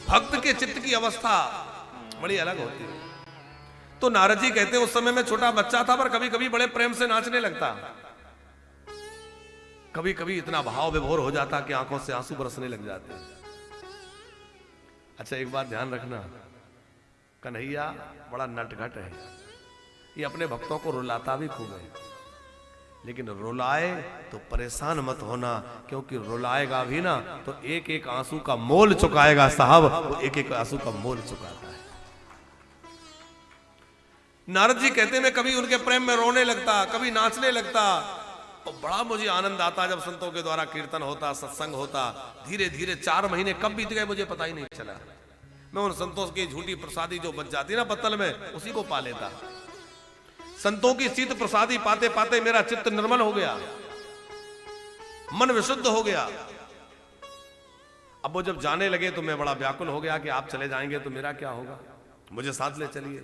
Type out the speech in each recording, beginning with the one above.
भक्त के चित्त की अवस्था बड़ी अलग होती है। तो नारद जी कहते हैं उस समय मैं छोटा बच्चा था, पर कभी कभी बड़े प्रेम से नाचने लगता, कभी कभी इतना भाव विभोर हो जाता कि आंखों से आंसू बरसने लग जाते। अच्छा, एक बात ध्यान रखना, कन्हैया बड़ा नटखट है, ये अपने भक्तों को रुलाता भी खूब है, लेकिन रुलाए तो परेशान मत होना, क्योंकि रुलाएगा भी ना तो एक एक आंसू का मोल चुकाएगा साहब, वो एक एक आंसू का मोल चुकाता है। नारद जी कहते मैं कभी उनके प्रेम में रोने लगता, कभी नाचने लगता, और बड़ा मुझे आनंद आता जब संतों के द्वारा कीर्तन होता, सत्संग होता। धीरे धीरे 4 महीने कब बीत गए मुझे पता ही नहीं चला। मैं उन संतों की झूठी प्रसादी जो बच जाती ना पत्तल में, उसी को पा लेता। संतों की शीत प्रसादी पाते पाते मेरा चित्त निर्मल हो गया, मन विशुद्ध हो गया। अब वो जब जाने लगे तो मैं बड़ा व्याकुल हो गया कि आप चले जाएंगे तो मेरा क्या होगा, मुझे साथ ले चलिए।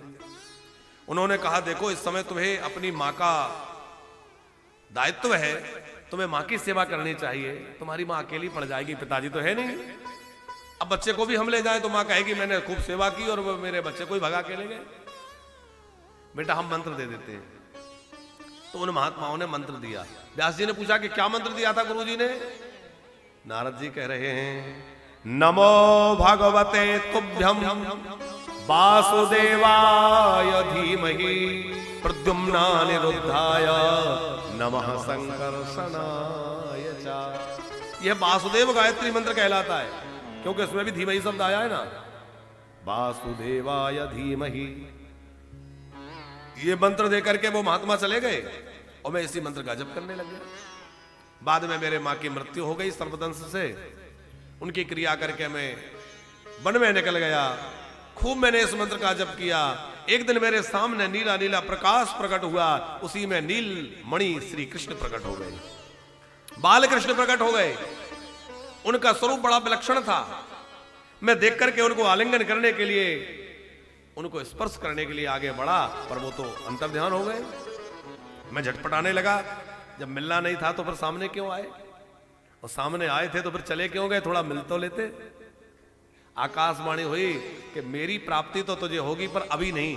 उन्होंने कहा देखो इस समय तुम्हें अपनी माँ का दायित्व है, तुम्हें माँ की सेवा करनी चाहिए, तुम्हारी माँ अकेली पड़ जाएगी, पिताजी तो है नहीं। अब बच्चे को भी हम ले जाएं तो माँ कहेगी मैंने खूब सेवा की और वो मेरे बच्चे को ही भगा के ले गए। बेटा हम मंत्र दे देते हैं। तो उन महात्माओं ने मंत्र दिया। व्यास जी ने पूछा कि क्या मंत्र दिया था गुरु जी ने? नारद जी कह रहे हैं नमो भगवते तुभ्यम वासुदेवाय धीमहि प्रद्युम्नानिरुद्धाय नमः संकर्षणाय च। यह वासुदेव गायत्री मंत्र कहलाता है, क्योंकि इसमें भी धीमहि शब्द आया है ना, वासुदेवाय धीमहि। ये मंत्र देकर के वो महात्मा चले गए और मैं इसी मंत्र का जप करने लग गया। बाद में मेरे माँ की मृत्यु हो गई सर्पदंश से। उनकी क्रिया करके मैं वन में निकल गया। खूब मैंने इस मंत्र का जप किया। एक दिन मेरे सामने नीला नीला प्रकाश प्रकट हुआ, उसी में नील मणि श्री कृष्ण प्रकट हो गए, बाल कृष्ण प्रकट हो गए। उनका स्वरूप बड़ा विलक्षण था। मैं देख करके उनको आलिंगन करने के लिए, उनको स्पर्श करने के लिए आगे बढ़ा, पर वो तो अंतर्ध्यान हो गए। मैं झटपटाने लगा, जब मिलना नहीं था तो फिर सामने क्यों आए, और सामने आए थे तो फिर चले क्यों गए, थोड़ा मिल तो लेते। आकाशवाणी हुई कि मेरी प्राप्ति तो तुझे होगी पर अभी नहीं,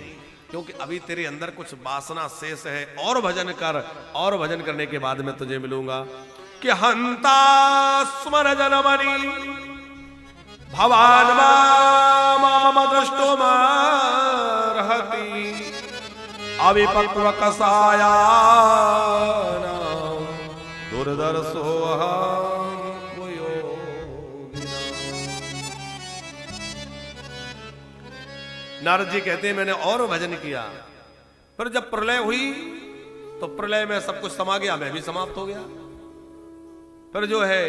क्योंकि अभी तेरे अंदर कुछ वासना शेष है, और भजन कर, और भजन करने के बाद मैं तुझे मिलूंगा। कि हंता स्मर जनमणि भवान माम द्रष्टुमर्हति अविपक्व कसाया दुर्दर्शो नारद जी कहते हैं मैंने और भजन किया, पर जब प्रलय हुई तो प्रलय में सब कुछ समा गया, मैं भी समाप्त हो गया। फिर जो है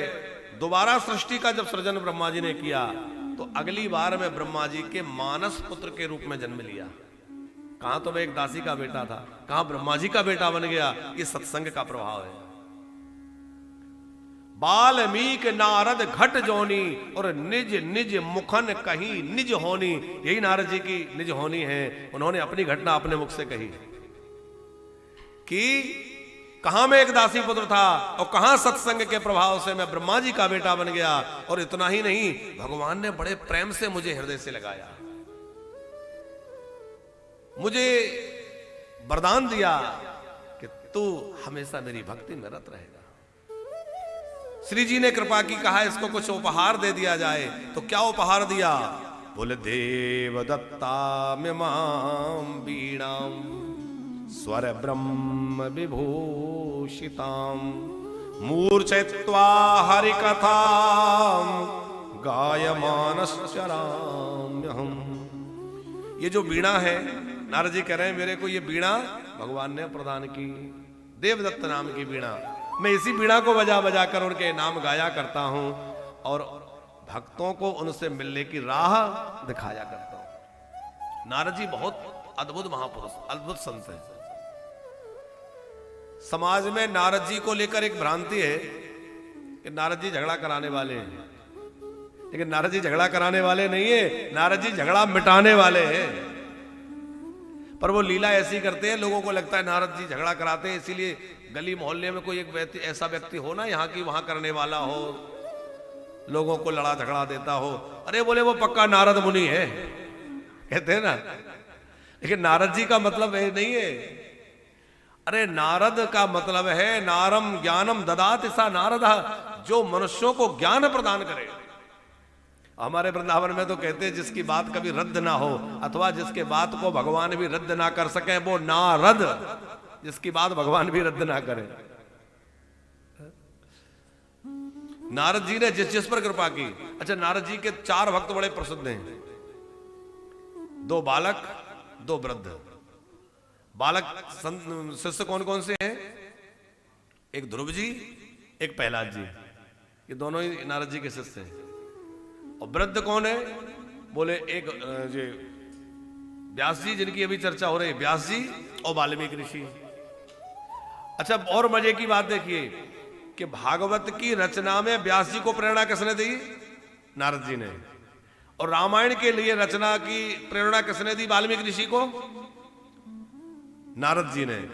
दोबारा सृष्टि का जब सृजन ब्रह्मा जी ने किया तो अगली बार में ब्रह्मा जी के मानस पुत्र के रूप में जन्म लिया। कहां तो मैं एक दासी का बेटा था, कहां ब्रह्मा जी का बेटा बन गया। ये सत्संग का प्रभाव है। बाल्मीक नारद घट जोनी और निज निज मुखन कही निज होनी। यही नारद जी की निज होनी है। उन्होंने अपनी घटना अपने मुख से कही कि कहां मैं एक दासी पुत्र था और कहां सत्संग के प्रभाव से मैं ब्रह्मा जी का बेटा बन गया। और इतना ही नहीं, भगवान ने बड़े प्रेम से मुझे हृदय से लगाया, मुझे वरदान दिया कि तू हमेशा मेरी भक्ति में रत रहेगा। श्री जी ने कृपा की, कहा इसको कुछ उपहार दे दिया जाए। तो क्या उपहार दिया? बोले देव दत्ता मिमां वीणाम स्वर ब्रह्म विभूषिताम मूर्छयित्वा हरि कथाम गायमानश्चराम्यहम्। ये जो वीणा है, नारद जी कह रहे हैं मेरे को ये वीणा भगवान ने प्रदान की, देवदत्त नाम की वीणा। मैं इसी वीणा को बजा बजा कर उनके नाम गाया करता हूं और भक्तों को उनसे मिलने की राह दिखाया करता हूं। नारद जी बहुत अद्भुत महापुरुष, अद्भुत संत है। समाज में नारद जी को लेकर एक भ्रांति है कि नारद जी झगड़ा कराने वाले हैं, लेकिन नारद जी झगड़ा कराने वाले नहीं है, नारद जी झगड़ा मिटाने वाले हैं। पर वो लीला ऐसी करते हैं, लोगों को लगता है नारद जी झगड़ा कराते हैं, इसीलिए गली मोहल्ले में कोई एक व्यक्ति, ऐसा व्यक्ति हो ना यहाँ की वहां करने वाला हो, लोगों को लड़ा झगड़ा देता हो। अरे बोले वो पक्का नारद मुनि है, कहते हैं ना। लेकिन नारद जी का मतलब ये नहीं है। अरे नारद का मतलब है नारम ज्ञानम ददात सा नारद, जो मनुष्यों को ज्ञान प्रदान करे। हमारे वृंदावन में तो कहते हैं जिसकी बात कभी रद्द ना हो, अथवा जिसके बात को भगवान भी रद्द ना कर सके, वो नारद, जिसकी बात भगवान भी रद्द ना करे। नारद जी ने जिस जिस पर कृपा की। अच्छा, नारद जी के 4 भक्त बड़े प्रसिद्ध हैं, 2 बालक 2 वृद्ध। बालक शिष्य कौन कौन से हैं? एक ध्रुव जी, एक प्रहलाद जी, ये दोनों ही नारद जी के शिष्य हैं। और वृद्ध कौन है? बोले एक ये व्यास जी, जिनकी अभी चर्चा हो रही है, व्यास जी और वाल्मीकि ऋषि। अच्छा, और मजे की बात देखिए कि भागवत की रचना में व्यास जी को प्रेरणा किसने दी? नारद जी ने। और रामायण के लिए रचना की प्रेरणा किसने दी वाल्मीकि ऋषि को? नारद जी ने।